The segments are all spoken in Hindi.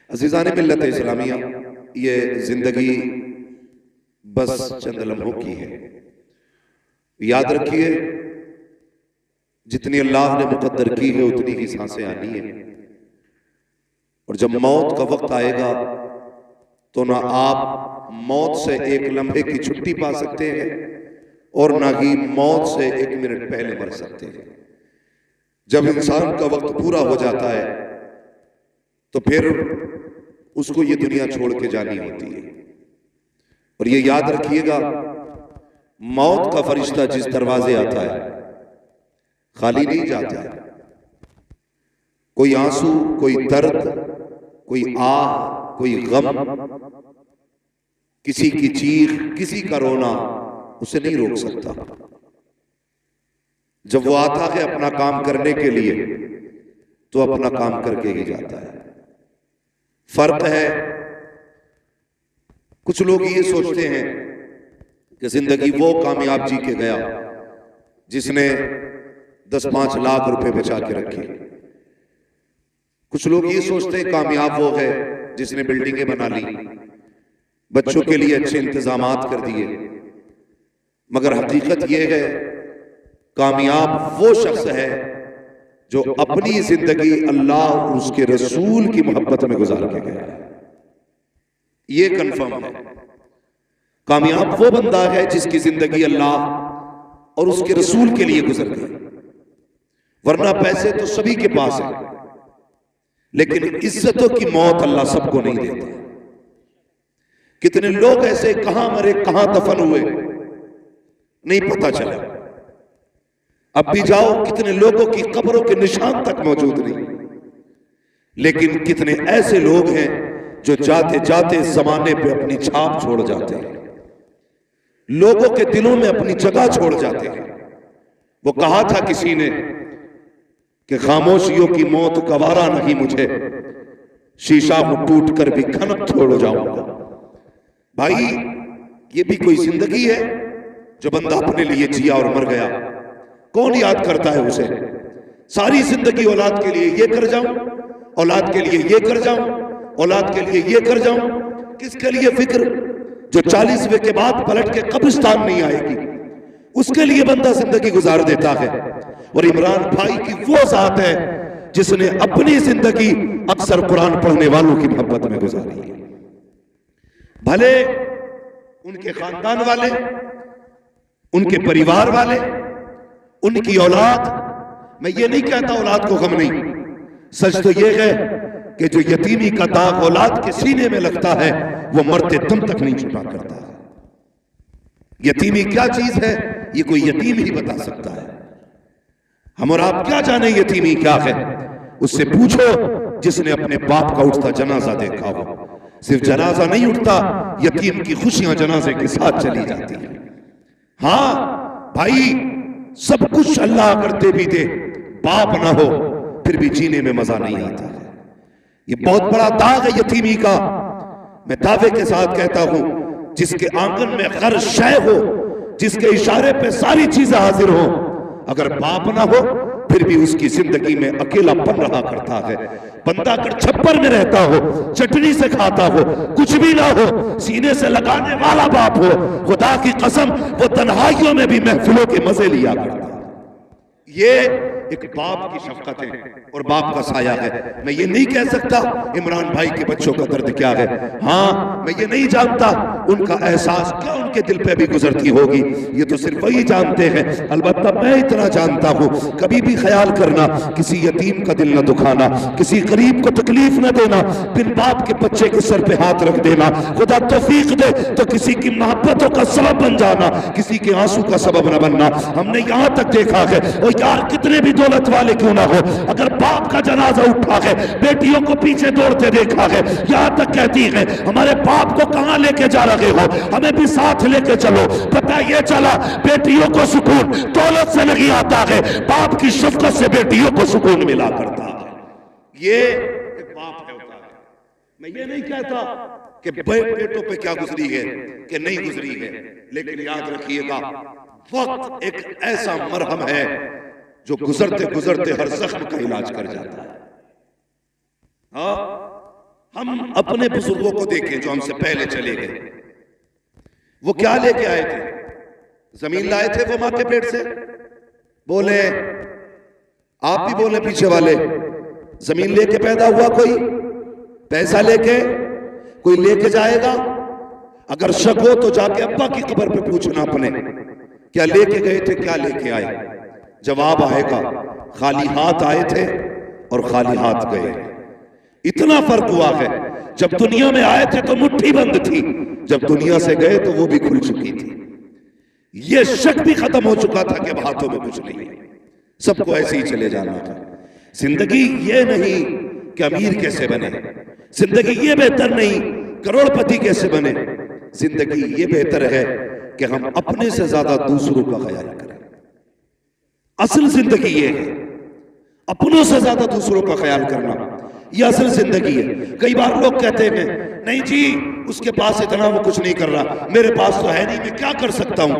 अज़ीज़ान मिल्लत इस्लामिया, ये जिंदगी बस चंद लम्हों की है। याद रखिए, जितनी अल्लाह ने मुकद्दर की है उतनी ही सांसें आनी है। और जब मौत का वक्त आएगा तो ना आप मौत से एक लम्हे की छुट्टी पा सकते हैं और ना ही मौत से एक मिनट पहले मर सकते हैं। जब इंसान का वक्त पूरा हो जाता है तो फिर उसको ये दुनिया छोड़ के जानी होती है। और ये याद रखिएगा, मौत का फरिश्ता जिस दरवाजे आता है खाली नहीं जाता है। कोई आंसू, कोई दर्द, कोई आह, कोई गम, किसी की चीख, किसी का रोना उसे नहीं रोक सकता। जब वो आता है अपना काम करने के लिए तो अपना काम करके ही जाता है। फर्क है, कुछ लोग ये सोचते हैं कि जिंदगी वो कामयाब जी के गया जिसने 10-5 लाख रुपए बचा के रखे। कुछ लोग ये सोचते हैं कामयाब वो है जिसने बिल्डिंगें बना ली, बच्चों के लिए अच्छे इंतजामात कर दिए। मगर हकीकत यह है, कामयाब वो शख्स है जो अपनी जिंदगी अल्लाह और उसके रसूल की मोहब्बत में गुजार के गया है। ये कंफर्म है। कामयाब वो बंदा है जिसकी जिंदगी अल्लाह और उसके रसूल के लिए गुजर गई। वरना पैसे तो सभी के पास है, लेकिन इज्जतों की मौत अल्लाह सबको नहीं देता। कितने लोग ऐसे कहां मरे कहां दफन हुए नहीं पता चला। अब भी जाओ, कितने लोगों की कब्रों के निशान तक मौजूद नहीं। लेकिन कितने ऐसे लोग हैं जो जाते जाते जमाने पे अपनी छाप छोड़ जाते हैं, लोगों के दिलों में अपनी जगह छोड़ जाते हैं। वो कहा था किसी ने कि खामोशियों की मौत गवारा नहीं मुझे, शीशा हूं टूट कर भी खनक छोड़ जाऊंगा। भाई, ये भी कोई जिंदगी है जो बंदा अपने लिए जिया और मर गया? कौन याद करता है उसे? सारी जिंदगी औलाद के लिए ये कर जाऊं, औलाद के लिए ये कर जाऊं, औलाद के लिए ये कर जाऊं। किसके लिए फिक्र? जो 40वें के बाद पलट के कब्रिस्तान नहीं आएगी, उसके लिए बंदा जिंदगी गुजार देता है। और इमरान भाई की वो जात है जिसने अपनी जिंदगी अक्सर कुरान पढ़ने वालों की मोहब्बत में गुजारी है। भले उनके खानदान वाले, उनके परिवार वाले, उनकी औलाद, मैं ये नहीं कहता औलाद को गम नहीं, सच तो ये है कि जो यतीमी का दाग औलाद के सीने में लगता है वो मरते दम तक नहीं छुपा करता। यतीमी क्या चीज है ये कोई यतीम ही बता सकता है। हम और आप क्या जाने यतीमी क्या है? उससे पूछो जिसने अपने बाप का उठता जनाजा देखा हो। सिर्फ जनाजा नहीं उठता, यतीम की खुशियां जनाजे के साथ चली जाती है। हाँ भाई, सब कुछ अल्लाह करते भी दे, बाप ना हो फिर भी जीने में मजा नहीं आता। ये बहुत बड़ा दाग है यतीमी का। मैं दावे के साथ कहता हूं, जिसके आंगन में हर शय हो, जिसके इशारे पे सारी चीजें हाजिर हो, अगर बाप ना हो फिर भी उसकी जिंदगी में अकेलापन रहा करता है। बंदा अगर छप्पर में रहता हो, चटनी से खाता हो, कुछ भी ना हो, सीने से लगाने वाला बाप हो, खुदा की कसम वो तन्हाइयों में भी महफिलों के मजे लिया करता। ये एक बाप की शफकत है और बाप का साया है। मैं ये नहीं कह सकता इमरान भाई के बच्चों का दर्द क्या है। हाँ, मैं ये नहीं जानता उनका एहसास क्या उनके दिल पे भी गुजरती होगी, ये तो सिर्फ वही जानते हैं। अलबत्ता मैं इतना जानता हूँ, कभी भी ख्याल करना किसी यतीम का दिल न दुखाना, किसी गरीब को तकलीफ न देना, बिन बाप के बच्चे के सर पे हाथ रख देना। खुदा तौफीक दे तो किसी की मोहब्बतों का सबब बन जाना, किसी के आंसू का सबब न बनना। हमने यहाँ तक देखा है, और यार कितने भी दौलत वाले क्यों ना हो, अगर बाप का जनाजा उठा है, बेटियों को पीछे दौड़ते देखा है। यहां तक कहती है, हमारे बाप को कहां लेके जा रहे हो, हमें भी साथ लेके चलो। पता ये चला बेटियों को सुकून दौलत से नहीं आता है, बाप की शफकत से बेटियों को सुकून मिला करता है। ये एक बाप है होता है। मैं ये नहीं कहता कि बेटों पे क्या गुजरी है कि नहीं गुजरी है, लेकिन याद रखिएगा, वक्त एक ऐसा मरहम है जो गुजरते गुजरते हर जख्म का इलाज कर जाता है। हाँ, हम अपने बुजुर्गों को देखें जो हमसे पहले चले गए, वो क्या लेके आए थे? जमीन लाए थे वो मां के पेट से? बोले, आप भी बोले पीछे वाले, जमीन लेके पैदा हुआ कोई? पैसा लेके कोई लेके जाएगा? अगर शक हो तो जाके अब्बा की कब्र पे पूछना अपने, क्या लेके गए थे, क्या लेके आए? जवाब आएगा, खाली हाथ आए थे और खाली हाथ गए। इतना फर्क हुआ है, जब दुनिया में आए थे तो मुट्ठी बंद थी, जब दुनिया से गए तो वो भी खुल चुकी थी। ये शक भी खत्म हो चुका था कि अब हाथों में कुछ नहीं है, सबको ऐसे ही चले जाना था। जिंदगी ये नहीं कि अमीर कैसे बने, जिंदगी ये बेहतर नहीं करोड़पति कैसे बने, जिंदगी ये बेहतर है कि हम अपने से ज्यादा दूसरों का ख्याल करें। असल जिंदगी ये है, अपनों से ज्यादा दूसरों का ख्याल करना, ये असल जिंदगी है। कई बार लोग कहते हैं नहीं जी उसके पास इतना, वो कुछ नहीं कर रहा, मेरे पास तो है नहीं, मैं क्या कर सकता हूं?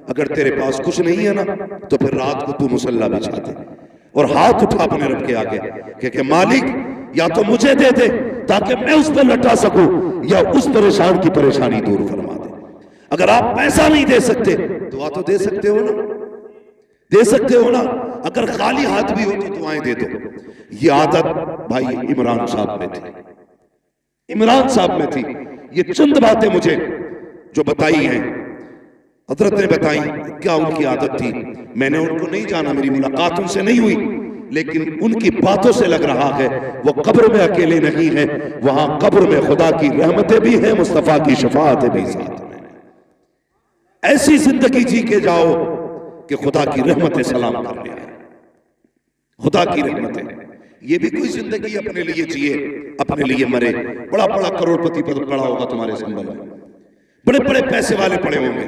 अगर तेरे पास कुछ नहीं है ना, तो फिर रात को तू मुसल्ला बिछा दे और हाथ उठा अपने रब के आगे कि मालिक या तो मुझे दे दे ताकि मैं उस पर लटा सकूं, या उस परेशान की परेशानी दूर फरमा दे। अगर आप पैसा नहीं दे सकते, दुआ तो दे सकते हो ना, दे सकते हो ना। अगर खाली हाथ भी हो तो दुआएं दे दो। ये आदत भाई इमरान साहब में थी, इमरान साहब में थी। ये चंद बातें मुझे जो बताई हैं, हजरत ने बताई, क्या उनकी आदत थी। मैंने उनको नहीं जाना, मेरी मुलाकात उनसे नहीं हुई, लेकिन उनकी बातों से लग रहा है वो कब्र में अकेले नहीं है, वहां कब्र में खुदा की रहमतें भी हैं, मुस्तफा की शफाअतें भी साथ में। ऐसी जिंदगी जी के जाओ कि खुदा की रहमतें सलाम कर ले, खुदा की रहमतें। ये भी कोई जिंदगी अपने लिए जिए, अपने लिए मरे। बड़ा बड़ा करोड़पति पद पड़ा होगा तुम्हारे संबल में, बड़े बड़े पैसे वाले पड़े होंगे,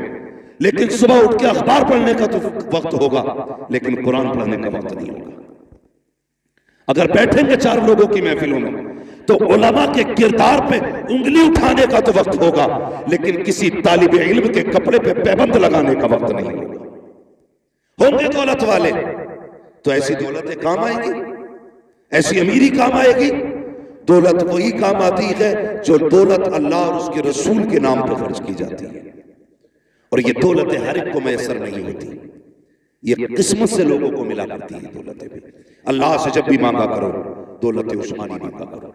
लेकिन सुबह उठ के अखबार पढ़ने का तो वक्त होगा, लेकिन कुरान पढ़ने का वक्त नहीं होगा। अगर बैठेंगे चार लोगों की महफिलों में तो उलमा के किरदार पे उंगली उठाने का तो वक्त होगा, लेकिन किसी तालिब इल्म के कपड़े पे पैबंद लगाने का वक्त नहीं होगा। होंगे दौलत वाले तो ऐसी दौलतें काम आएगी, ऐसी अमीरी काम आएगी। दौलत वही काम आती है जो दौलत अल्लाह और उसके रसूल के नाम पर खर्च की जाती है, और ये दौलतें हर एक को मैसर नहीं होती, ये किस्मत से लोगों को मिला करती है दौलतें भी। अल्लाह से जब भी मांगा करो दौलत उस्मानी मांगा करो।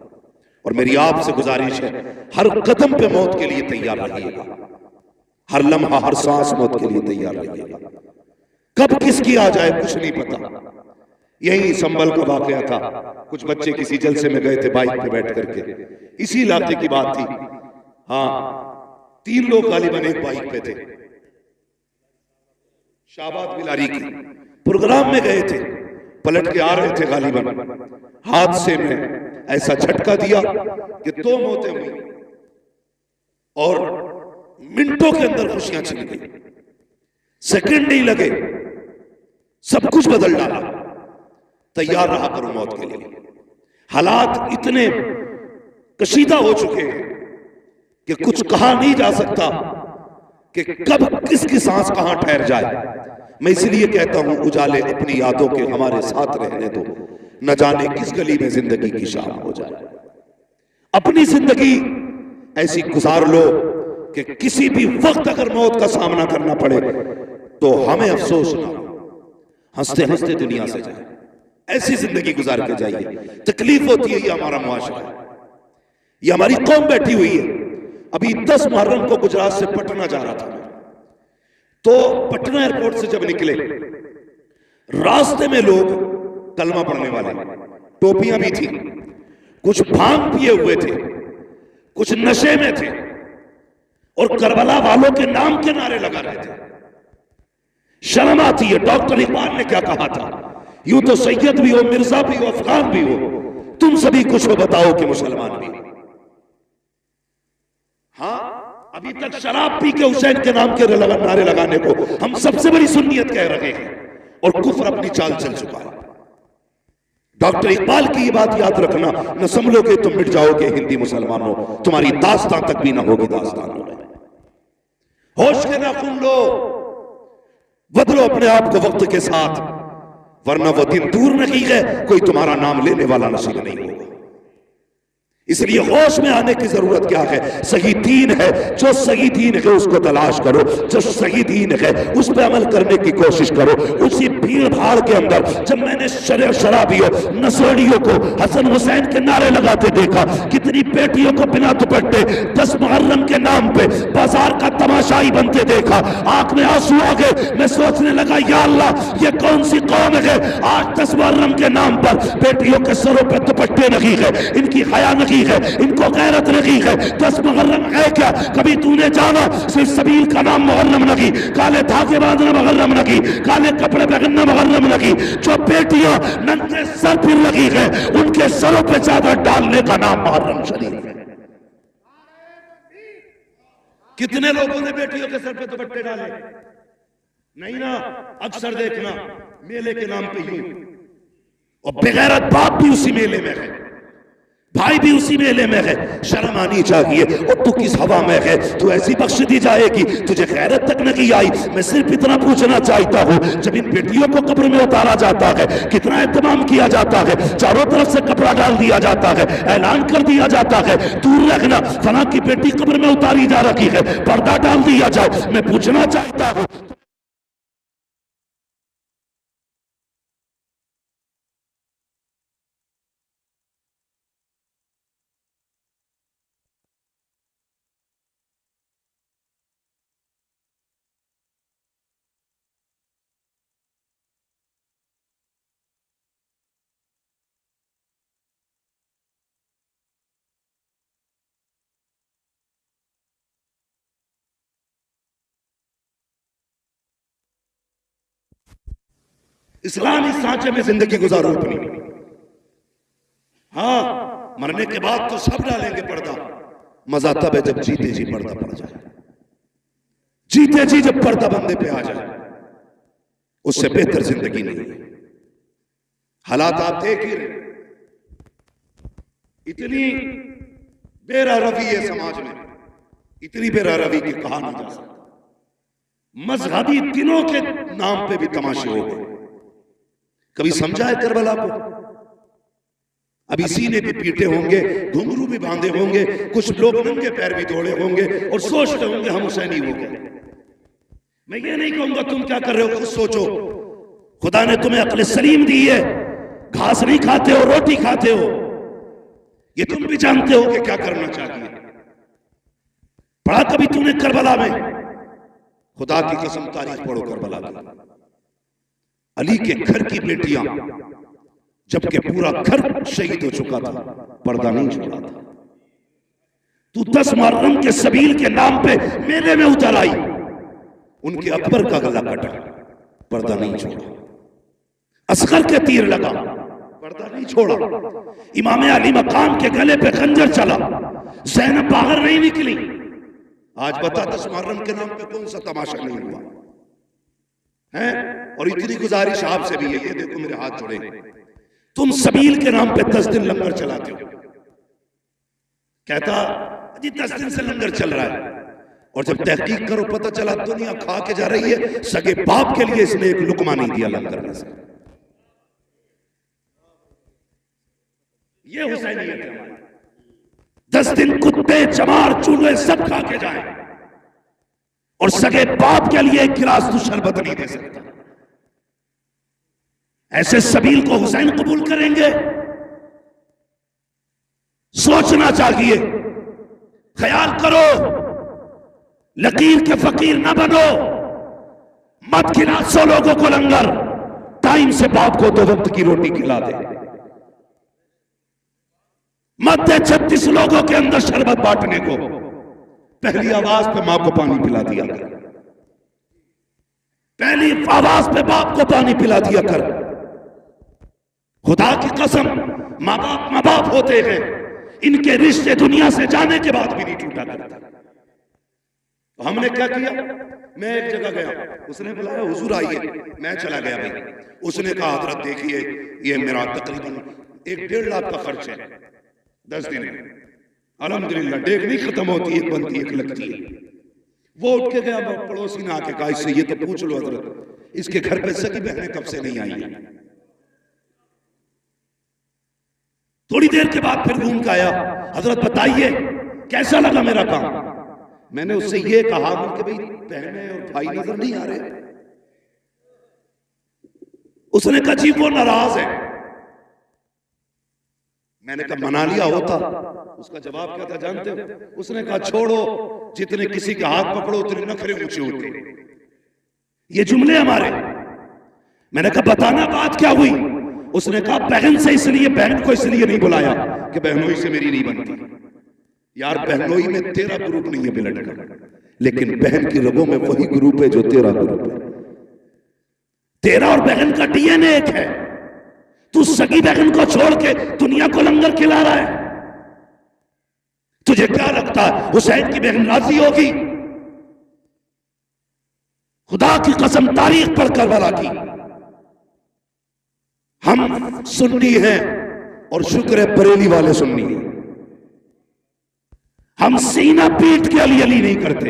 और मेरी आपसे गुजारिश है, हर कदम पे मौत के लिए तैयार रहिएगा, हर लम्हा हर सांस मौत के लिए तैयार रहिएगा। कब किसकी आ जाए कुछ नहीं पता। यही संभल का वाकया था, कुछ बच्चे किसी जलसे में गए थे बाइक पे बैठ करके, इसी इलाके की बात थी। हाँ, 3 लोग गालिबन एक बाइक पे थे, शाहबाद बिलारी की प्रोग्राम में गए थे, पलट के आ रहे थे गालिबन, हादसे में ऐसा झटका दिया कि 2 मौतें हुई और मिनटों के अंदर खुशियां छिन गई, सेकंड नहीं लगे, सब कुछ बदल डाला। तैयार रहा करो मौत के लिए। हालात इतने कशीदा हो चुके हैं कि कुछ कहा नहीं जा सकता कि कब किसकी सांस कहां ठहर जाए। मैं इसलिए कहता हूं उजाले अपनी यादों के हमारे साथ रहने दो, न जाने किस गली में जिंदगी की शाम हो जाए। अपनी जिंदगी ऐसी गुजार लो कि किसी भी वक्त अगर मौत का सामना करना पड़े तो हमें अफसोस ना हो, हंसते हंसते दुनिया से जाए। ऐसी जिंदगी गुजार के जाइए। तकलीफ होती है, ये हमारा मुआशरा है, ये हमारी कौम बैठी हुई है। अभी 10 मुहर्रम को गुजरात से पटना जा रहा था, तो पटना एयरपोर्ट से जब निकले, रास्ते में लोग कलमा पढ़ने वाले, टोपियां भी थी, कुछ भांग पिए हुए थे, कुछ नशे में थे, और करबला वालों के नाम के नारे लगा रहे थे। शर्म आती है। डॉक्टर इकबाल ने क्या कहा था, यूं तो सैयद भी हो, मिर्जा भी हो, अफगान भी हो, तुम सभी कुछ हो बताओ कि मुसलमान भी हो। हाँ, अभी तक शराब पी के हुसैन के नाम के नारे लगाने को हम सबसे बड़ी सुन्नियत कह रहे हैं, और कुफ्र अपनी चाल चल चुका है। डॉक्टर इकबाल की ये बात याद रखना, न समझोगे तुम मिट जाओगे हिंदी मुसलमानों, तुम्हारी दास्तां तक भी ना होगी दास्तानों में। होश के नाखून लो, बदलो अपने आप को वक्त के साथ, वरना वो दिन दूर नहीं है कोई तुम्हारा नाम लेने वाला नसीब नहीं होगा। इसलिए होश में आने की जरूरत क्या है? सही दीन है, जो सही दीन है उसको तलाश करो, जो सही दीन है उस पर अमल करने की कोशिश करो। उसी भीड़ भाड़ के अंदर जब मैंने शराबियों नसोड़ियों को हसन हुसैन के नारे लगाते देखा, कितनी बेटियों को बिना दुपट्टे 10 मुहर्रम के नाम पे बाजार का तमाशाई बनते देखा, आंख में आंसू आ गए। मैं सोचने लगा, या अल्लाह ये कौन सी कौम है आज 10 मुहर्रम के नाम पर बेटियों के सरों पे दुपट्टे नहीं है, इनकी हया नहीं है, इनको गैरत नहीं है। 10 मुहर्रम है क्या? कभी तूने जाना? सिर्फ सबील का नाम मुहर्रम नहीं, काले धागे बांधना मुहर्रम नहीं, काले कपड़े पहनना मुहर्रम नहीं। जो बेटियां नंगे सर फिर लगी है उनके सरों पे चादर डालने का नाम मुहर्रम शरीफ है। कितने लोगों ने बेटियों के सर पे दुपट्टे डाले? नहीं ना, अक्सर देखना मेले के नाम पे यूं, और बेगैरत बाप भी उसी मेले में है, भाई भी उसी मेले में है। शर्म आनी चाहिए। और तू किस हवा में है? तू ऐसी बख्श दी जाएगी, तुझे गैरत तक नहीं आई। मैं सिर्फ इतना पूछना चाहता हूं, जब इन बेटियों को कब्र में उतारा जाता है कितना एहतमाम किया जाता है, चारों तरफ से कपड़ा डाल दिया जाता है, ऐलान कर दिया जाता है दूर रखना फला की बेटी कब्र में उतारी जा रही है, पर्दा डाल दिया जाए। मैं पूछना चाहता हूं, इस्लामी सांचे में जिंदगी गुजारो अपनी। हाँ, मरने के बाद तो सब डालेंगे पर्दा, मजा तब है जब जीते जी पर्दा पड़ जाए, जीते जी जब पर्दा बंदे पे आ जाए, उससे बेहतर जिंदगी नहीं है। हालात आप देख ही रहे, इतनी बेरहरवी है समाज में, इतनी बेरहरवी की कहा नहीं जा सकता। मजहबी दिनों के नाम पे भी तमाशे हो गए। कभी समझा है करबला को? अभी सीने भी पीटे होंगे, घुंघरू भी बांधे होंगे, कुछ लोग नंगे पैर भी दौड़े होंगे और सोचते होंगे हम हुसैनी हो गए। मैं ये नहीं कहूंगा तुम क्या कर रहे हो, खुद सोचो। खुदा ने तुम्हें अक्ल सलीम दी है, घास नहीं खाते हो, रोटी खाते हो, ये तुम भी जानते हो कि क्या करना चाहिए। पढ़ा कभी तूने करबला में? खुदा की कसम तारीख पढ़ो करबला की। अली के घर की बेटियां, जबकि पूरा घर शहीद हो चुका था, पर्दा नहीं छोड़ा था। तू 10 मुहर्रम के सबील के नाम पे मेले में उतर आई, उनके अकबर का गला कटा, पर्दा नहीं छोड़ा। असगर के तीर लगा, पर्दा नहीं छोड़ा। इमाम अली मकाम के गले पे खंजर चला, ज़ैनब बाहर नहीं निकली। आज बता 10 मुहर्रम के नाम पे कौन सा तमाशा नहीं हुआ है? और इतनी गुजारिश आपसे भी है, ये देखो मेरे हाथ जुड़े, तुम सबील के नाम पे 10 दिन लंगर चलाते हो। कहता जी 10 दिन से लंगर चल रहा है, और जब तहकीक करो पता चला दुनिया खा के जा रही है, सगे बाप के लिए इसने एक लुकमा नहीं दिया लंगर में से। ये हुसैनियत है। 10 दिन कुत्ते चमार चूहे सब खा के जाए, और सगे बाप के लिए एक गिलास तो शरबत नहीं दे सकता। ऐसे सबील को हुसैन कबूल करेंगे? सोचना चाहिए, ख्याल करो। लकीर के फकीर ना बनो, मत खिला 100 लोगों को लंगर, टाइम से बाप को 2 वक्त की रोटी खिला दे। मत दे 36 लोगों के अंदर शरबत बांटने को, पहली आवाज पे मां को पानी पिला दिया कर, पहली आवाज पे बाप को पानी पिला दिया कर। खुदा की कसम, माँ बाप होते हैं, इनके रिश्ते दुनिया से जाने के बाद भी नहीं टूटा करता। तो हमने क्या किया? मैं एक जगह गया, उसने बुलाया, हुजूर आइए, मैं चला गया भाई। उसने कहा हजरत देखिए ये मेरा तकरीबन 1-1.5 लाख का खर्च है 10 दिन में। अल्हम्दुलिल्लाह, डेग नहीं खत्म होती, एक बनती एक लगती है। वो उठ के गया, पड़ोसी ने आके कहा इससे ये तो पूछ लो हजरत, इसके घर पे सगी बहनें कब से नहीं आई है। थोड़ी देर के बाद फिर घूम के आया, हजरत बताइए कैसा लगा मेरा काम। मैंने उससे ये कहा कि भाई बहनें और भाई नजर नहीं आ रहे। उसने कहा जी वो नाराज है। मैंने कहा मना लिया होता। उसका जवाब क्या था जानते हो? उसने कहा छोड़ो, जितने किसी के हाथ पकड़ो उतने नखरे ऊंचे होते। ये जुमले हमारे। मैंने कहा बताना बात क्या हुई? उसने कहा बहन से इसलिए, बहन को इसलिए नहीं बुलाया कि बहनोई से मेरी नहीं बनती। यार बहनोई में तेरा ग्रुप नहीं है बिलट का, लेकिन बहन की रगों में वही ग्रुप है जो तेरा ग्रुप है। तेरा और बहन का डीएनए एक है। तू सगी बहन को छोड़ के दुनिया को लंगर खिला रहा है। तुझे क्या लगता है हुसैन की बहन राजी होगी? खुदा की कसम तारीख पर करबला की, हम सुन्नी हैं और शुक्र है बरेली वाले सुन्नी हैं। हम सीना पीट के अली अली नहीं करते,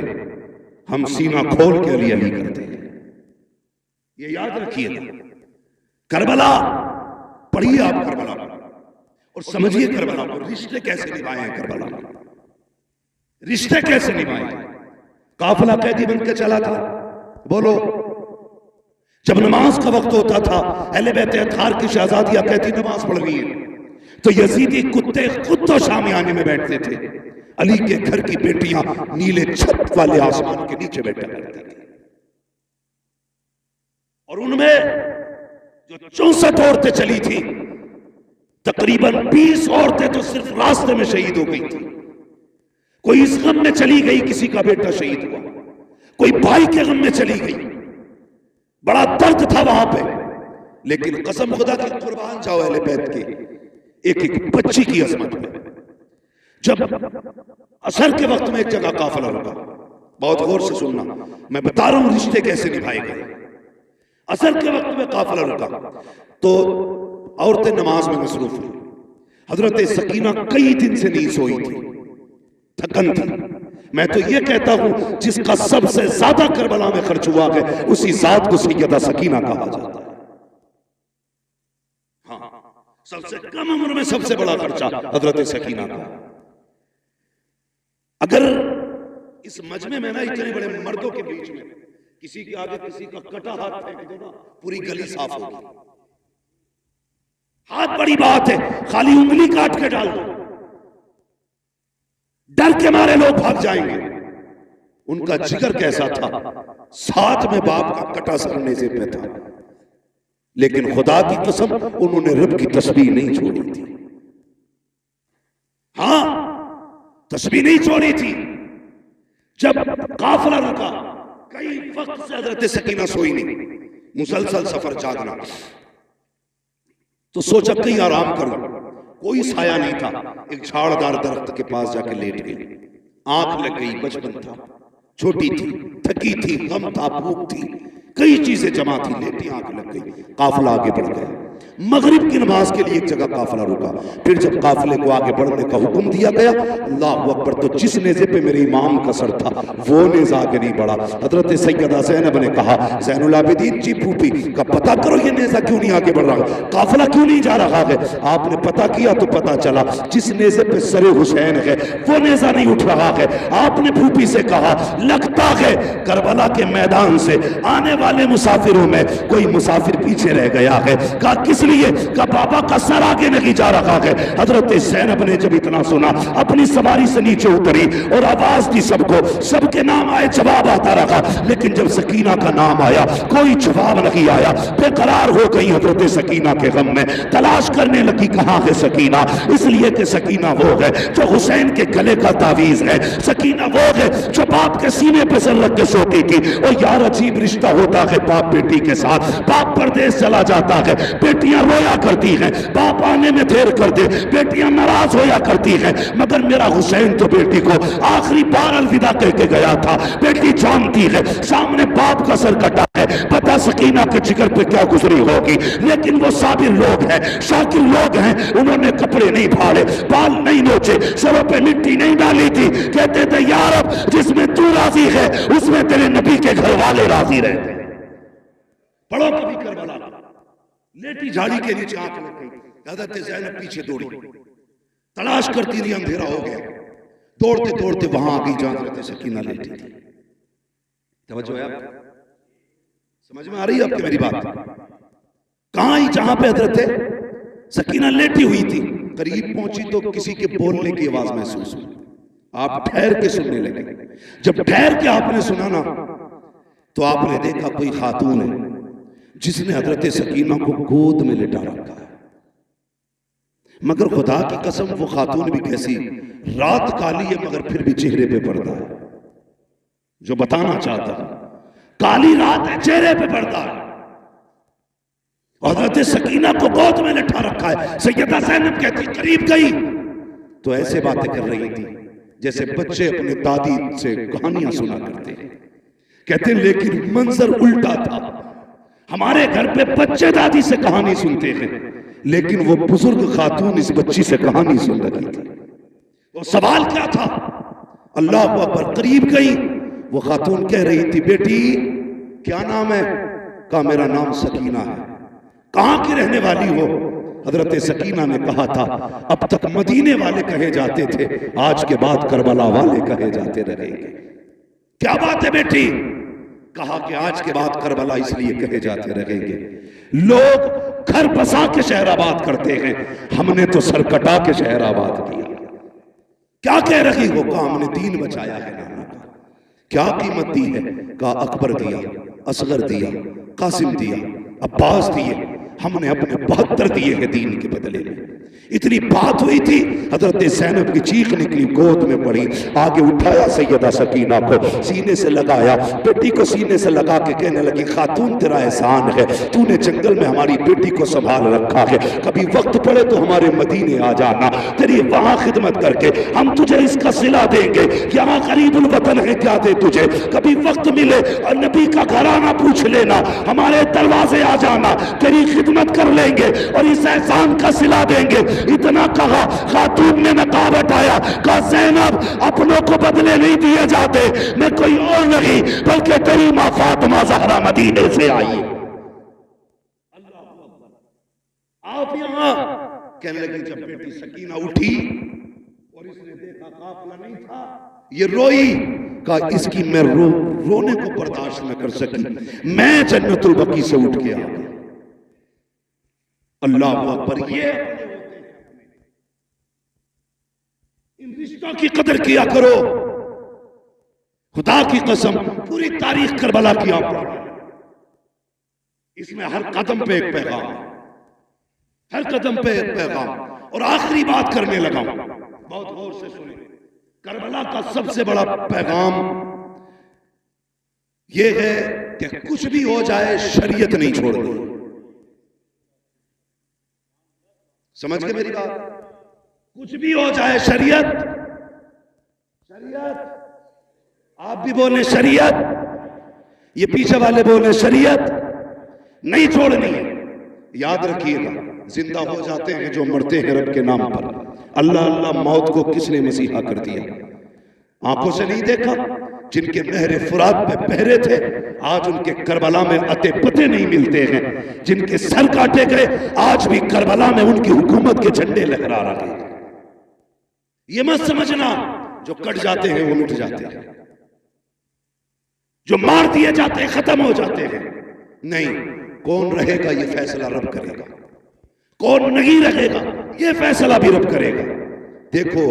हम सीना खोल के अली अली करते हैं। ये याद रखिए। करबला पढ़िए आप करबला और समझिए करबला को। रिश्ते कैसे निभाए हैं करबला में, रिश्ते कैसे निभाए। काफिला कैदी बनकर चला था। बोलो, जब नमाज का वक्त होता था, अहले बैत अत्हार की शहजादियां कहती नमाज पढ़ रही है, तो यजीदी कुत्ते खुद तो शामियाने में बैठते थे। अली के घर की बेटियां नीले छत वाले आसमान के नीचे बैठा करती थी। और उनमें जो 64 औरतें चली थी, तकरीबन 20 औरतें तो सिर्फ रास्ते में शहीद हो गई थी। कोई इस गम में चली गई किसी का बेटा शहीद हुआ, कोई भाई के गम में चली गई, बड़ा दर्द था वहां पे। लेकिन कसम खुदा की कुर्बान जाओ अहले बैत के एक एक बच्ची की अजमत में। जब असर के वक्त में एक जगह काफिला रुका, बहुत गौर से सुनना, मैं बता रहा हूं रिश्ते कैसे निभाए गए। असर के वक्त में काफिला रुका तो औरतें नमाज में मसरूफ हुई। हजरत सकीना कई दिन से नहीं सोई थी, थकन थी। मैं तो ये कहता हूं जिसका सबसे ज्यादा करबला में खर्च हुआ है उसी जात को सैयदा सकीना कहा जाता है। हाँ, सबसे कम उम्र में सबसे बड़ा खर्चा हजरत सकीना का। अगर इस मजमे में ना इतने बड़े मर्दों के बीच में किसी के आगे किसी का कटा हाथ फेंक दो ना, पूरी गली साफ होगी। हाथ बड़ी बात है, खाली उंगली काट के डाल दो, डर के मारे लोग भाग जाएंगे। उनका जिगर कैसा था, साथ में बाप का कटा सरने से पे था, लेकिन खुदा की कसम उन्होंने रब की तस्बीह नहीं छोड़ी थी। हां, तस्बीह नहीं छोड़ी थी। जब काफिला रुका, कई वक्त से हजरत सकीना सोई नहीं, मुसलसल सफर जागना, तो सोचा कहीं आराम करूं। कोई साया नहीं था, एक झाड़दार दरख्त के पास जाके लेट गई। आंख लग गई, बचपन था, छोटी थी, थकी थी, गम था, भूख थी, कई चीजें जमा थी, लेटी आंख लग गई। काफिला आगे बढ़ गया। मगरिब की नमाज के लिए एक जगह काफिला रुका। फिर जब काफिले को आगे बढ़ने का हुक्म दिया गया, अल्लाह अकबर, तो जिस नेज़े पे मेरे इमाम का सर था वो नेज़ा आगे नहीं बढ़ा। हजरत सैयदा ज़ैनब ने कहा, ज़ैनुल आबिदीन जी फूफी का पता करो ये नेज़ा क्यों नहीं आगे बढ़ रहा, काफिला क्यों नहीं जा रहा है। आपने पता किया तो पता चला जिस नेज़े पे सरे हुसैन है वो नेज़ा नहीं उठ रहा है। आपने फूफी से कहा, लगता है करबला के मैदान से आने वाले मुसाफिरों में कोई मुसाफिर पीछे रह गया है। कहा किस लिए? का बाबा का सर आगे नहीं जा रहा है। हजरत ज़ैनब ने जब इतना सुना, अपनी सवारी से नीचे उतरी और आवाज दी सबको, सबके नाम आए, जवाब आता रहा, लेकिन जब सकीना का नाम आया कोई जवाब नहीं आया। बेकरार हो गई हजरत सकीना के गम में, तलाश करने लगी कहां है सकीना। इसलिए कि सकीना वो है जो हुसैन के गले का तावीज है, सकीना वो है जो बाप के सीने पे सर रख के सोती थी। और यार अजीब रिश्ता होता है बाप बेटी के साथ। बाप परदेश चला जाता है, बेटियां रोया करती हैं, बाप आने में देर कर दे, बेटियां नाराज होया करती हैं। मगर मेरा हुसैन तो बेटी को आखिरी बार अलविदा कह के गया था। बेटी जानती है सामने बाप का सर कटा है, पता सकीना के जिगर पे क्या गुजरी होगी। लेकिन वो साबिर लोग हैं, शाकिर लोग हैं, उन्होंने कपड़े नहीं फाड़े, बाल नहीं नोचे, सरों पे मिट्टी नहीं डाली थी। कहते थे यार अब जिसमें तू राजी है उसमें तेरे नबी के घर वाले राजी रहते। पढ़ो कभी करबला, लेटी झाड़ी के नीचे आंख लग गई, हजरत ज़ैनब पीछे दौड़ी, तलाश करती रही, अंधेरा हो गया, दौड़ते दौड़ते वहां आ गई जहां हजरत सकीना लेटी थी। तवज्जो है आप? समझ में आ रही है आपकी मेरी बात? कहां आई? जहां पे हजरत सकीना लेटी हुई थी। करीब पहुंची तो किसी के बोलने की आवाज महसूस हुई। आप ठहर के सुनने लगे। जब ठहर के आपने सुना ना, तो आपने देखा कोई खातून है जिसने हजरत सकीना को गोद में लिटा रखा है। मगर खुदा की कसम वो खातून भी कैसी, रात काली है मगर फिर भी चेहरे पे पर्दा है। जो बताना चाहता है, काली रात है, चेहरे पे पर्दा है। हजरत सकीना को गोद में लिटा रखा है। सैयदा ज़ैनब कहती करीब गई तो ऐसे बातें कर रही थी जैसे बच्चे अपने दादी से कहानियां सुना करते हैं। कहते लेकिन मंजर उल्टा था। हमारे घर पे बच्चे दादी से कहानी सुनते हैं, लेकिन वो बुजुर्ग खातून इस बच्ची से कहानी सुन रही थी। वो सवाल क्या था? अल्लाह अकबर। करीब गई, वो खातून कह रही थी बेटी क्या नाम है? कहा मेरा नाम सकीना है। कहां की रहने वाली हो? हजरत सकीना ने कहा था अब तक मदीने वाले कहे जाते थे, आज के बाद करबला वाले कहे जाते रहेंगे। क्या बात है बेटी? कहा कि आज के बाद करबला इसलिए कहे जाते रहेंगे, लोग घर बसा के शहर आबाद करते हैं, हमने तो सर कटा के शहर आबाद किया। क्या कह रही हो? कहा हमने दीन बचाया है नाना का। क्या कीमत दी है? कहा अकबर दिया, असगर दिया, कासिम दिया, अब्बास दिए, हमने अपने 72 दिए हैं दीन के बदले में। इतनी बात हुई थी, हजरत ज़ैनब की चीख निकली, गोद में पड़ी, आगे उठाया सैयदा सकीना को, सीने से लगाया, बेटी को सीने से लगा के कहने लगी खातून तेरा एहसान है, तूने जंगल में हमारी बेटी को संभाल रखा है, कभी वक्त पड़े तो हमारे मदीने आ जाना, तेरी वहां खिदमत करके हम तुझे इसका सिला देंगे, यहाँ करीबुल वतन है क्या दे तुझे, कभी वक्त मिले और नबी का घराना पूछ लेना, हमारे दरवाजे आ जाना, तेरी खिदमत कर लेंगे और इस एहसान का सिला देंगे। इतना कहा, खातून ने नकाब हटाया, कहा ज़ैनब अपनों को बदले नहीं दिए जाते, मैं कोई और नहीं बल्कि तेरी मां फातिमा ज़हरा मदीने से आई। आप यहां। कहने लगी जब बेटी सकीना उठी और इसने देखा काफिला नहीं था, ये रोई, कहा इसकी मैं रोने को बर्दाश्त न कर सकी, मैं जन्नतुल बकी से उठ के आ गई। अल्लाह अकबर। ये इन रिश्तों की कदर किया करो। खुदा की कसम पूरी तारीख करबला की आप पढ़ो, इसमें हर कदम पे एक पैगाम, हर कदम पे एक पैगाम। और आखिरी बात करने लगा, बहुत गौर से सुने। करबला का सबसे बड़ा पैगाम यह है कि कुछ भी हो जाए शरीयत नहीं छोड़नी। समझ गए मेरी बात? कुछ भी हो जाए शरीयत, शरीयत, आप भी बोले शरीयत, ये पीछे वाले बोले शरीयत, नहीं छोड़नी है। याद रखिएगा, जिंदा हो जाते हैं जो मरते हैं रब के नाम पर। अल्लाह अल्लाह मौत को किसने मसीहा कर दिया? आंखों से नहीं देखा? जिनके नहरे फुरात पे पहरे थे, आज उनके करबला में अते पते नहीं मिलते हैं। जिनके सर काटे गए, आज भी करबला में उनकी हुकूमत के झंडे लहरा रहे हैं। ये मत समझना जो कट जाते हैं वो मिट जाते हैं, जो मार दिए जाते हैं खत्म हो जाते हैं। नहीं, कौन रहेगा ये फैसला रब करेगा, कौन नहीं रहेगा ये फैसला भी रब करेगा। देखो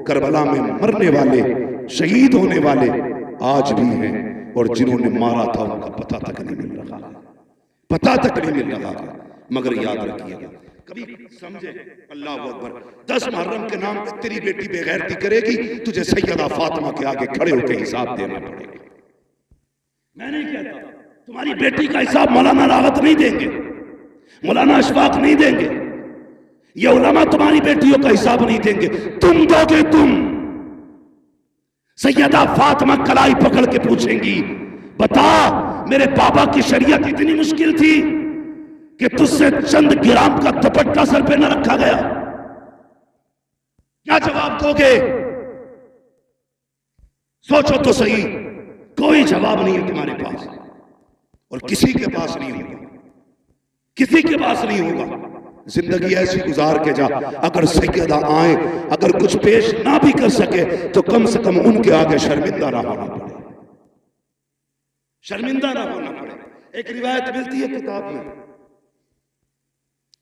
करबला में मरने वाले, शहीद होने वाले आज भी हैं, और जिन्होंने मारा था उनका पता तक नहीं मिल रहा, पता तक नहीं मिल रहा। मगर याद रखिएगा, कभी समझे, अल्लाह अकबर, 10 मुहर्रम के नाम पे तेरी बेटी बेगैरती करेगी, तुझे सैयदा फातिमा के आगे खड़े होकर हिसाब देना पड़ेगा। मैं नहीं कहता तुम्हारी बेटी का हिसाब मौलाना रावत नहीं देंगे, मौलाना अशफाक नहीं देंगे, ये उलमा तुम्हारी बेटियों का हिसाब नहीं देंगे, तुम दोगे। तुम सैयदा फातिमा कलाई पकड़ के पूछेंगी, बता मेरे पापा की शरीयत इतनी मुश्किल थी कि तुझसे चंद ग्राम का दुपट्टा सर पे न रखा गया? क्या जवाब दोगे? सोचो तो सही। कोई जवाब नहीं है तुम्हारे पास, और किसी के पास नहीं होगा, किसी के पास नहीं होगा। जिंदगी ऐसी गुजार के जा, अगर सैयदा आए, अगर कुछ पेश ना भी कर सके तो कम से कम उनके आगे शर्मिंदा ना होना पड़े, शर्मिंदा ना होना पड़े। एक रिवायत मिलती है किताब में,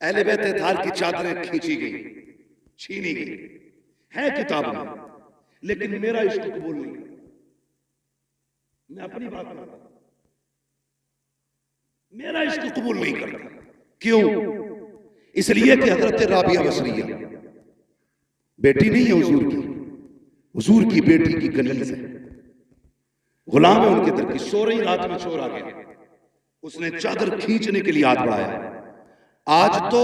अहले बैत इत्हार की चादरें खींची गई, छीनी गई, है किताब में, लेकिन मेरा इश्क कबूल नहीं। मैं अपनी बात करता, मेरा इश्क कबूल नहीं करता। क्यों? इसलिए कि हजरत राबिया बसरिया बेटी नहीं है हुजूर की, हुजूर की बेटी की कनीज है, गुलाम है उनके दर की। सो रही रात में चोर आ गया, उसने चादर खींचने के लिए हाथ बढ़ाया। आज तो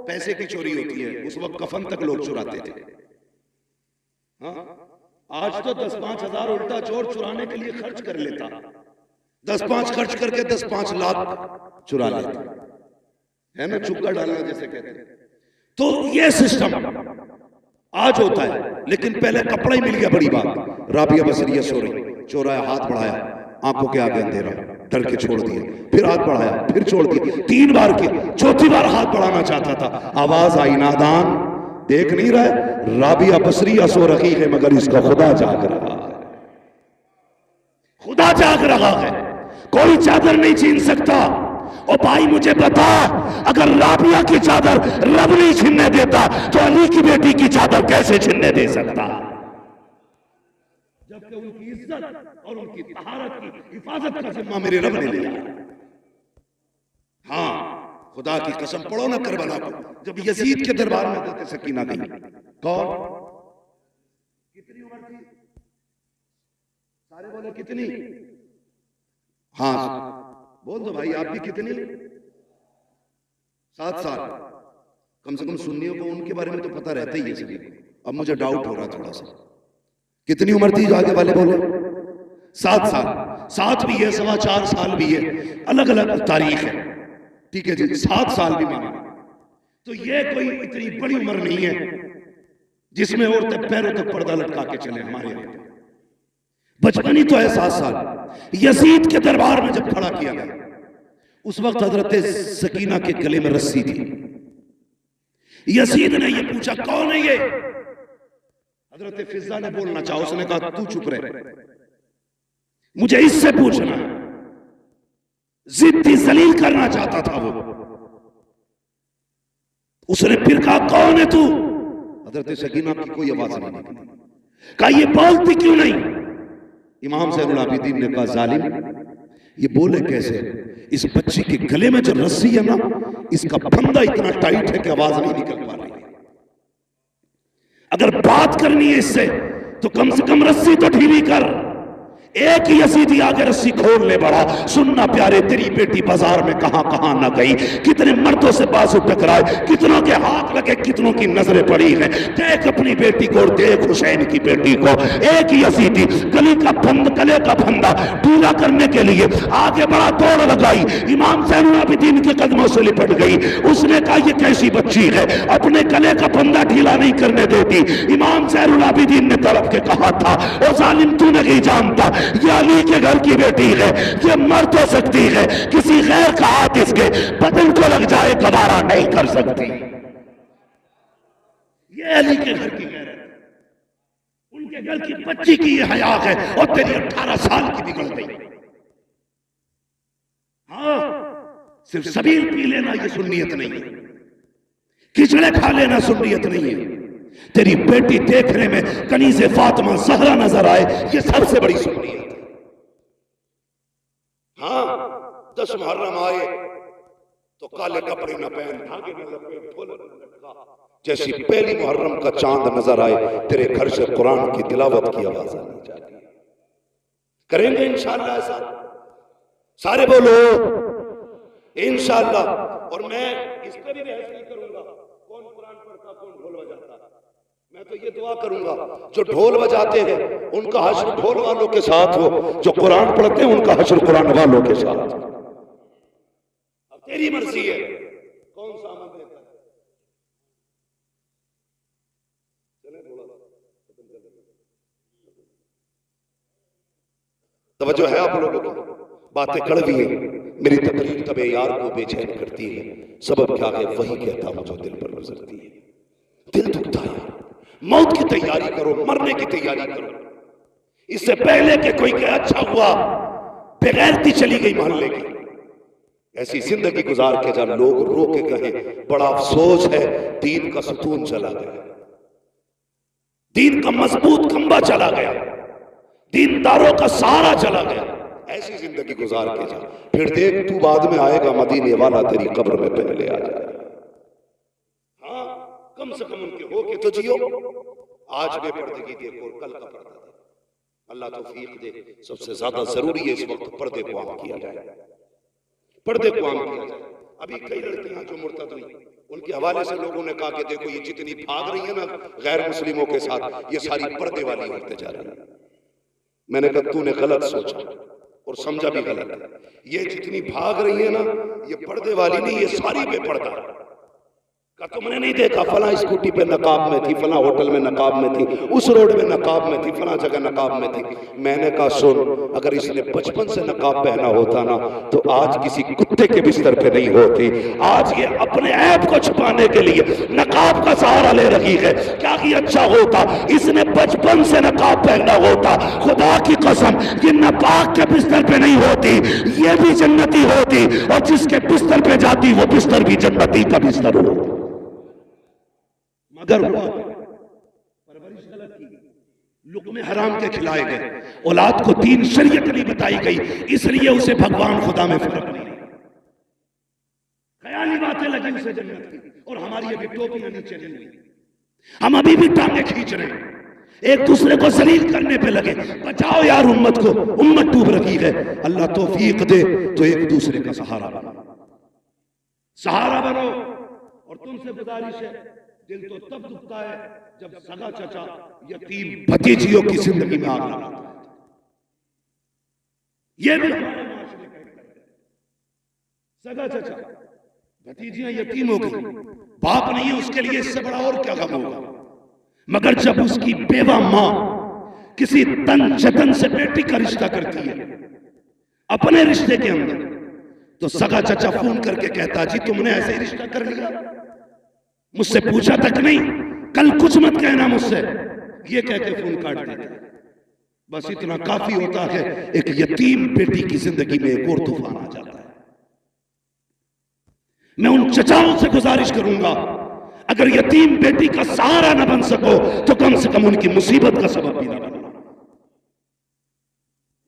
पैसे की चोरी होती है, उस वक्त कफन तक लोग चुराते थे। हाँ? आज तो 10-5 हजार उल्टा चोर चुराने के लिए खर्च कर लेता, 10-5 खर्च करके 10-5 लाख चुरा लेता है ना, चुक्का डालना जैसे कहते हैं। तो ये सिस्टम आज होता है, लेकिन पहले कपड़ा ही मिल गया, बड़ी बात। राबिया बसरिया सो रही, चोराया, हाथ बढ़ाया, आंखों के आगे अंधेरा, डर के छोड़ दिए, फिर हाथ बढ़ाया, फिर छोड़ दिए, 3 बार किया, चौथी बार हाथ बढ़ाना चाहता था, आवाज आई, नादान देख नहीं रहा, राबिया बसरिया सो रही है मगर इसका खुदा जाग रहा है, खुदा जाग रहा है, कोई चादर नहीं छीन सकता। और भाई मुझे बता, अगर राबिया की चादर रब नहीं छीनने देता तो अली की बेटी की चादर कैसे छीनने दे सकता? जबकि उनकी इज्जत और उनकी तहारत की हिफाजत का जिम्मा मेरे रब ने लिया। हाँ, खुदा की कसम, पढ़ो ना करबला को, जब यजीद के दरबार में हज़रत सकीना गई, कौन, कितनी उम्र थी? सारे बोले कितनी? हाँ बोल दो भाई, आप भी कितनी? 7 साल। कम से कम सुन्नियों को उनके बारे में तो पता रहता ही है सभी। अब मुझे डाउट हो रहा थोड़ा सा, कितनी उम्र थी जो आगे वाले बोले? 7 साल। 7 भी है, 4.25 साल भी है, अलग अलग तारीख है, ठीक है जी, 7 साल भी माना। तो ये कोई इतनी बड़ी उम्र नहीं है जिसमें औरतें पैरों तक पर्दा लटका के चले। हमारे यहाँ बचपन ही तो है 7 साल। यजीद के दरबार में जब खड़ा किया गया, उस वक्त हजरत सकीना के गले में रस्सी थी। यजीद ने ये पूछा, कौन है ये? हजरत फिजा ने बोलना चाहा, उसने कहा तू चुप रहे, मुझे इससे पूछना। जिद्दी जलील करना चाहता था वो। उसने फिर कहा, कौन है तू? हजरत सकीना की कोई आवाज नहीं निकली। कहा, ये बोलती क्यों नहीं? इमाम ज़ैनुल आबिदीन ने कहा, जालिम, ये बोले कैसे? इस बच्ची के गले में जो रस्सी है ना, इसका फंदा इतना टाइट है कि आवाज नहीं निकल पा रही। अगर बात करनी है इससे तो कम से कम रस्सी तो ढीली कर। एक ही यजीदी आगे रस्सी खोलने बढ़ा। सुनना प्यारे, तेरी बेटी बाजार में कहां कहां न गई, कितने मर्दों से बाजू टकराए, कितनों के हाथ लगे, कितनों की नजरें पड़ी हैं। देख अपनी बेटी को और देख हुसैन की बेटी को। एक ही यजीदी गले का फंदा ढीला करने के लिए आगे बढ़ा, दौड़ लगाई, इमाम ज़ैनुल आबिदीन के कदमों से लिपट गई। उसने कहा, ये कैसी बच्ची है, अपने गले का फंदा ढीला नहीं करने देती। इमाम ज़ैनुल आबिदीन ने तड़प के कहा था, ओ जालिम, तू नहीं जानता, ये अली के घर की बेटी है, ये मर तो सकती है, किसी गैर का हाथ इसके बदन को लग जाए गवारा नहीं कर सकती। ये अली के घर की गैर है, उनके घर की बच्ची की ये हया है, और तेरी 18 साल की बिगड़ गई। हाँ, सिर्फ सबील पी लेना ये सुन्नियत नहीं है, खिचड़े खा लेना सुन्नियत नहीं है। तेरी बेटी देखने में कनीज़े फातिमा ज़हरा नजर आए, ये सबसे बड़ी सुन्नियत है। हाँ, 10 मुहर्रम आए तो काले कपड़े न पहन, धागे न लपेट, ढोल न लटका, जैसी पहली मुहर्रम का चांद नजर आए, तेरे घर से कुरान की तिलावत की आवाज आनी चाहिए। करेंगे इंशाअल्लाह ऐसा, सारे बोलो इंशाअल्लाह। और मैं इस पर भी बहस नहीं करूंगा कौन कुरान पढ़ता, कौन ढोल बजाता। मैं तो ये दुआ करूंगा, जो ढोल बजाते हैं उनका हश्र ढोल वालों के साथ हो, जो कुरान पढ़ते हैं उनका हश्र कुरान वालों के साथ। अब तेरी मर्जी है कौन सा अमल देता है। तवज्जो है आप लोगों की? बातें कड़वी है, मेरी तकरीर तबे यार को बेचैन करती है, सबब क्या है वही कहता हूं जो दिल पर गुजरती है। दिल दुखता है, मौत की तैयारी करो, मरने की तैयारी करो, इससे पहले कि कोई कहे अच्छा हुआ बेगैरती चली गई मोहल्ले की। ऐसी जिंदगी गुजार के जब लोग रो के कहे बड़ा अफसोस है दीन का सुकून चला गया, दीन का मजबूत खंबा चला गया, दीनदारों का सहारा चला गया, ऐसी जिंदगी गुजार के जा, फिर देख तू बाद में आएगा मदीने वाला तेरी कब्र में पहले आ जाएगा। हाँ, कम से कम उनके हो के तो जियो। आज बेपर्दगी देखो और कल का पर्दा देखो। अल्लाह तौफीक दे। सबसे ज्यादा जरूरी है इस वक्त पर्दे को आम किया जाए, पर्दे को आम किया जाए। अभी कई लड़कियां जो मुर्तद हुई उनके हवाले से लोगों ने कहा कि देखो ये जितनी भाग रही है ना गैर मुस्लिमों के साथ, ये सारी पर्दे वाली होते जा रही है। मैंने कहा तूने गलत सोचा और समझा भी गलत है। ये जितनी भाग रही है ना ये पर्दे वाली नहीं, ये सारी बेपर्दा। तुमने नहीं देखा फला स्कूटी पे नकाब में थी, फला होटल में नकाब में थी, उस रोड में नकाब में थी, फला जगह नकाब में थी। मैंने कहा सुन, अगर इसने बचपन से नकाब पहना होता ना तो आज किसी कुत्ते के बिस्तर पे नहीं होती। आज ये अपने ऐब को छुपाने के लिए नकाब का सहारा ले रही है। क्या ही अच्छा होता इसने बचपन से नकाब पहना होता। खुदा की कसम ये नापाक के बिस्तर पे नहीं होती, ये भी जन्नती होती, और जिसके बिस्तर पे जाती वो बिस्तर भी जन्नती का बिस्तर होता। मगर हुआ परवरिश गलत की, लुक़्मे हराम के खिलाए गए, औलाद को दीन शरीयत नहीं बताई गई, इसलिए उसे भगवान खुदा में फर्क नहीं। ख्याली बातें लगी उसे जन्नत की, और हमारी अभी टोपियां नीचे नहीं हुई, हम अभी भी टांगे खींच रहे हैं, एक दूसरे को जलील करने पे लगे। बचाओ यार उम्मत को, उम्मत डूब रही है। अल्लाह तौफीक दे तो एक दूसरे का सहारा बनो, सहारा बनो। और तुमसे गुजारिश है, दिल तो तब दुखता है जब सगा चचा यतीम भतीजियों की जिंदगी में आग लगाता है। यह भी हमारे माशरे का है। सगा चचा भतीजियां यतीम हो गई, बाप नहीं है उसके लिए, इससे बड़ा और क्या गम होगा। मगर जब उसकी बेवा मां किसी तन जतन से बेटी का रिश्ता करती है अपने रिश्ते के अंदर, तो सगा चचा फोन करके कहता जी तुमने ऐसे ही रिश्ता कर लिया, मुझसे पूछा तक नहीं, कल कुछ मत कहना मुझसे, ये कह के फोन काट देता। बस इतना काफी होता है, एक यतीम बेटी की जिंदगी में एक और तूफान आ जाता है। मैं उन चचाओं से गुजारिश करूंगा, अगर यतीम बेटी का सहारा न बन सको तो कम से कम उनकी मुसीबत का सबब भी न बनो।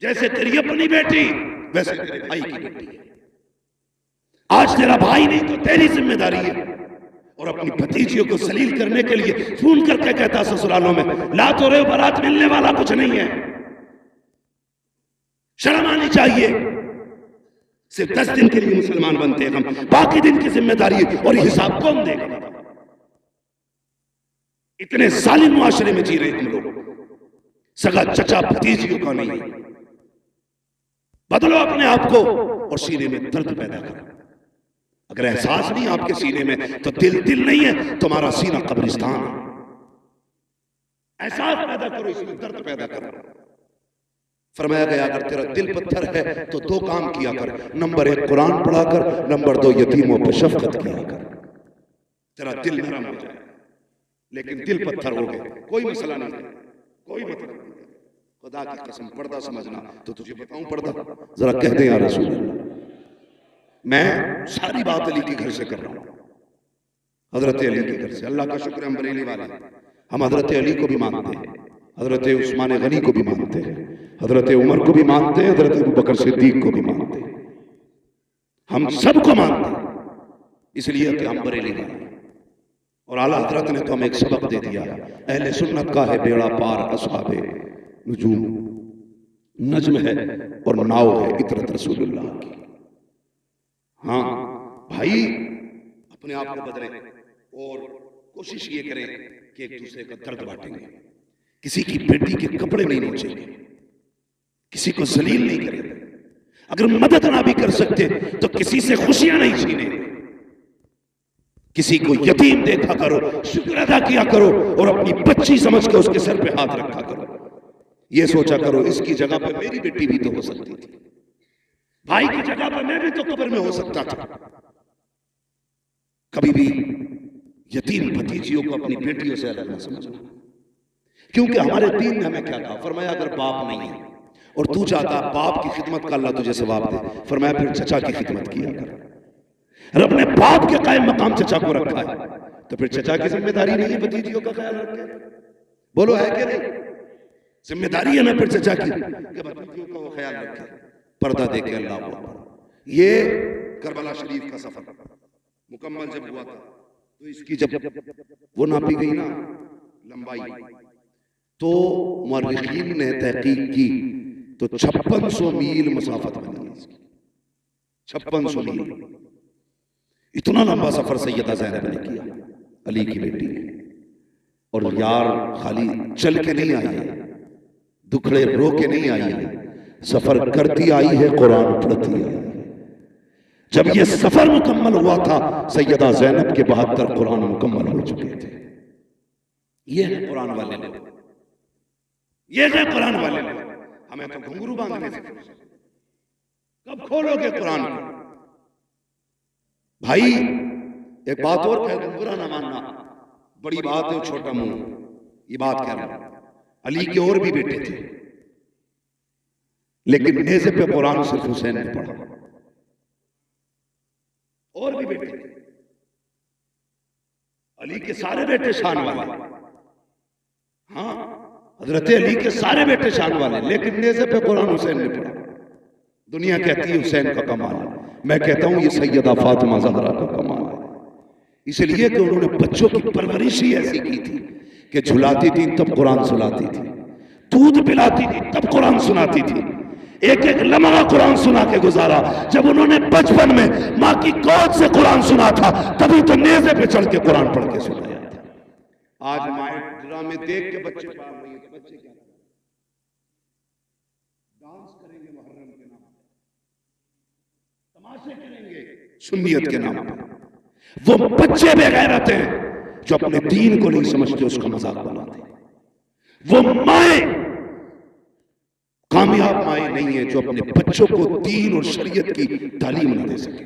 जैसे तेरी अपनी बेटी वैसे तेरे भाई की बेटी है। आज तेरा भाई नहीं तो तेरी जिम्मेदारी है। और अपनी भतीजियों को सलील करने के लिए फोन करके कहता ससुरालों में ला तो रहे बारात मिलने वाला कुछ नहीं है। शर्म आनी चाहिए। सिर्फ 10 दिन के लिए मुसलमान बनते हैं हम, बाकी दिन की जिम्मेदारी है और हिसाब कौन देगा। इतने जालिम मुआशरे में जी रहे हम लोग, सगा चचा भतीजियों का नहीं। बदलो अपने आप को और सीने में दर्द पैदा करो। अगर एहसास नहीं आपके सीने में तो दिल नहीं है, तुम्हारा सीना कब्रिस्तान है। एहसास पैदा करो, इसमें दर्द पैदा करो। फरमाया गया अगर तेरा दिल पत्थर है तो 2 काम किया कर, नंबर 1 कुरान पढ़ा कर, नंबर 2 यतीमों पर शफकत किया कर। तेरा दिल नरम हो जाए। लेकिन दिल पत्थर हो गए, कोई मसला नहीं है, कोई मतलब नहीं। खुदा की कसम पर्दा समझना तो तुझे बताऊं पर्दा, जरा कह दे या रसूल अल्लाह। मैं सारी बात अली के घर से कर रहा हूं, हजरत अली के घर से। अल्लाह का शुक्र हम बरेली वाले, हम हजरत अली को भी मानते हैं, हजरत उस्मान गनी को भी मानते हैं, हजरत उमर को भी मानते हैं, हजरत अबू बकर सिद्दीक को भी मानते हैं, हम सबको मानते हैं, इसलिए कि हम बरेली वाले। और आला हजरत ने तो हमें एक सबक दे दिया, अहले सुन्नत का है बेड़ा पार, असहाबे नजूम नज्म है और नाव है इतरत रसूलुल्लाह की। हाँ भाई, अपने आप को बदलें और कोशिश ये करें कि एक दूसरे का दर्द बांटेंगे, किसी की बेटी के कपड़े नहीं नोचेंगे, किसी को जलील नहीं करेंगे। अगर मदद ना भी कर सकते तो किसी से खुशियां नहीं छीनेंगे। किसी को यतीम देखा करो, शुक्र अदा किया करो और अपनी बच्ची समझ के उसके सर पे हाथ रखा करो। ये सोचा करो इसकी जगह पे मेरी बेटी भी तो हो सकती थी। भाई की जगह पर मैं भी तो कब्र में हो सकता था। कभी भी यतीम भतीजियों को अपनी बेटियों से अलग न समझना, क्योंकि हमारे दीन ने हमें क्या कहा, फरमाया अगर बाप नहीं है और तू चाहता बाप की खिदमत का अल्लाह तुझे सवाब दे, फरमाया फिर चचा की खिदमत किया कर। और अपने बाप के कायम मकाम चचा को रखा है, तो फिर चचा की जिम्मेदारी नहीं है भतीजियों का ख्याल रखे? बोलो है कि नहीं? जिम्मेदारी है ना फिर चचा की कि भतीजियों का वो ख्याल रखे, पर्दा दे के। अल्लाह अकबर। ये करबला शरीफ का सफर मुकम्मल जब हुआ था, तो इसकी जब वो नापी गई ना लंबाई, तो मुअर्रिखीन ने तहकीक की तो 5600 मील मसाफत बनी है इसकी। 5600 मील, इतना लंबा सफर सैयदा ज़ैनब ने किया, अली की बेटी ने। और यार खाली चल के नहीं आई है, दुखड़े रो के नहीं आई है, सफर करती आई है, कुरान पढ़ती आई है। जब ये सफर मुकम्मल हुआ था, सैयदा ज़ैनब के 72 कुरान मुकम्मल हो चुके थे। ये है कुरान वाले लोग, ये है कुरान वाले लोग। हमें तो घुंघरू बांधने से कब खोलोगे कुरान को? भाई एक बात और कह दूं, बुरा ना मानना, बड़ी बात है छोटा मुंह, ये बात कह रहा हूं। अली के और भी बेटे थे, लेकिन नेज़े पे कुरान सिर्फ हुसैन ने पढ़ा। और भी बेटे थे, अली के सारे बेटे शान वाले, हाँ हजरत अली के सारे बेटे शान वाले, लेकिन नेज़े पे कुरान हुसैन ने पढ़ा। दुनिया कहती है हुसैन का कमाल है, मैं कहता हूं ये सैयदा फातिमा ज़हरा का कमाल है। इसलिए कि उन्होंने बच्चों की परवरिश ही ऐसी की थी कि झुलाती थी तब कुरान सुनाती थी, दूध पिलाती थी तब कुरान सुनाती थी, एक एक लम्हा कुरान सुना के गुजारा। जब उन्होंने बचपन में माँ की गोद से कुरान सुना था, तभी तो नेज़े पे चढ़ के कुरान पढ़ के सुनाया था। आज माए ड्रामे देख के बच्चे पाल रही है, तो बच्चे क्या डांस करेंगे मुहर्रम के नाम पे, तमाशे करेंगे सुन्नियत के नाम पे। वो बच्चे बेगैरत हैं जो अपने दीन को नहीं समझते, उसका मजाक बनाते हैं। वो माए कामयाब माए नहीं है जो अपने बच्चों को दीन और शरीयत की तालीम न दे सके।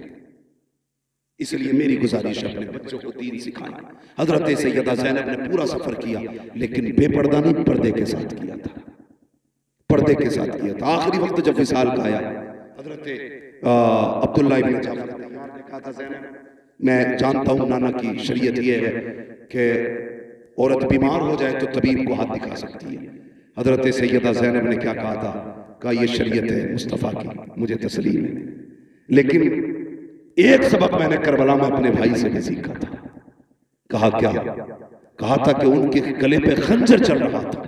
इसलिए मेरी गुजारिश है, अपने बच्चों को दीन सिखाएं। हजरत सैयदा ज़ैनब ने पूरा सफर किया, लेकिन बेपर्दा नहीं, पर्दे के साथ किया था, पर्दे के साथ किया था। आखिरी वक्त जब विसाल का आया, हजरत अब्दुल्लाह इब्न जाफर तैयार ने कहा था, ज़ैनब मैं जानता हूं नाना की शरीयत यह है कि औरत बीमार हो जाए तो तबीब को हाथ दिखा सकती है। हजरत सैयदा ज़ैनब ने क्या कहा था, कहा यह शरीयत है मुस्तफ़ा की, मुझे तस्लीम है। लेकिन एक सबक मैंने करबला में अपने भाई से भी सीखा था। कहा क्या? कहा था कि उनके गले पे खंजर चल रहा था,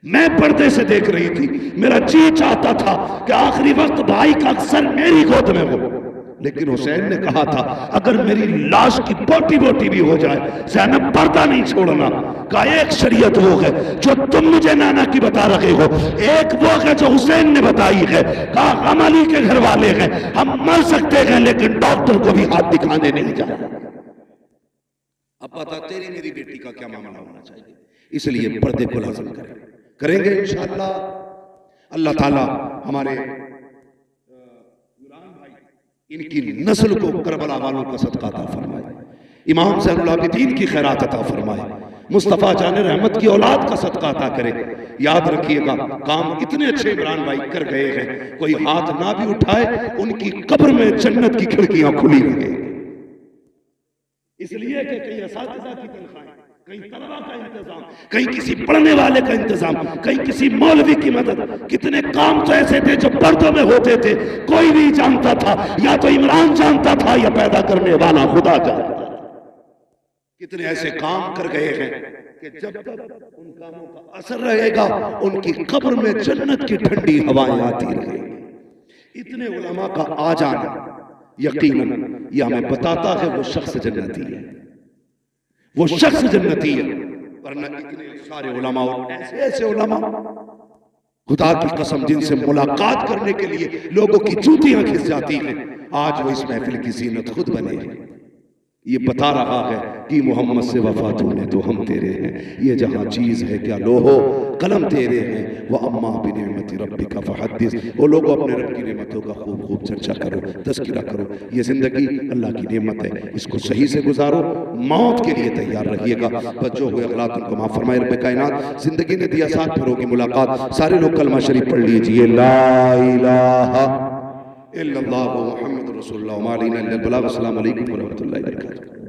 मैं पर्दे से देख रही थी, मेरा जी चाहता था कि आखिरी वक्त भाई का सर मेरी गोद में हो। लेकिन हुसैन ने कहा था अगर मेरी लाश की बोटी बोटी भी हो जाए, ज़ैनब पर्दा नहीं छोड़ना। का एक शरीयत वो है जो तुम मुझे नाना की बता रहे हो, एक वो है जो हुसैन ने बताई है। कहा हम अली के घर वाले हैं, हम मर सकते हैं लेकिन डॉक्टर को भी हाथ दिखाने नहीं जाए। अब बता तेरी मेरी बेटी का क्या मामला होना चाहिए। इसलिए पर्दे को लाज़िम करेंगे इंशाअल्लाह। अल्लाह ताला हमारे इनकी नस्ल को करबला वालों का सदका अता फरमाए, इमाम ज़ैनुल आबिदीन की खैरात अता फरमाए, मुस्तफ़ा जान रहमत की औलाद का सदका अता करे। याद रखिएगा काम इतने अच्छे इमरान भाई कर गए हैं, कोई हाथ ना भी उठाए उनकी कब्र में जन्नत की खिड़कियां खुली रहे। इसलिए कि कहीं असातिज़ा की तनख्वाहें, कहीं तलबा का इंतजाम, कहीं किसी पढ़ने वाले का इंतजाम, कहीं किसी मौलवी की मदद। कितने काम तो ऐसे थे जो पर्दों में होते थे, कोई नहीं जानता था, या तो इमरान जानता था या पैदा करने वाला खुदा जानता था। कितने ऐसे काम कर गए हैं कि जब तक उन कामों का असर रहेगा उनकी कब्र में जन्नत की ठंडी हवाएं आती रहेंगी। इतने उलमा का आ जाना यकीनन यह हमें बताता है वो शख्स जन्नती है, वो शख्स जन्नती है। वरना इतने सारे उलमा और ऐसे उलमा खुदा की कसम जिनसे मुलाकात करने के लिए लोगों की जूतियां खिस जाती हैं, आज वो इस महफिल की जीनत खुद बने हैं। ये बता रहा है कि मोहम्मद से वफात होने तो हम तेरे हैं, ये जहाँ चीज़ है क्या लोहो कलम तेरे हैं, वह अम्मा बिनिअमति रब्बिका फहद्दिस। वो लोगों अपने रब की नेमतों का खूब खूब चर्चा करो, तज़किरा करो। ये ज़िंदगी अल्लाह की नेमत है, इसको सही से गुजारो, मौत के लिए तैयार रहिएगा। बस जो हुए अखलाक उनको माफ़ फरमाए रब्बे कायनात। ज़िंदगी ने दिया साथ, फिर होगी मुलाकात। सारे लोग कलमा शरीफ पढ़ लीजिए, ला इलाहा इल्लल्लाह मुहम्मदुर रसूलुल्लाह व मा अलैना इल्लल बलाग। अस्सलामु अलैकुम व रहमतुल्लाहि व बरकातुहू।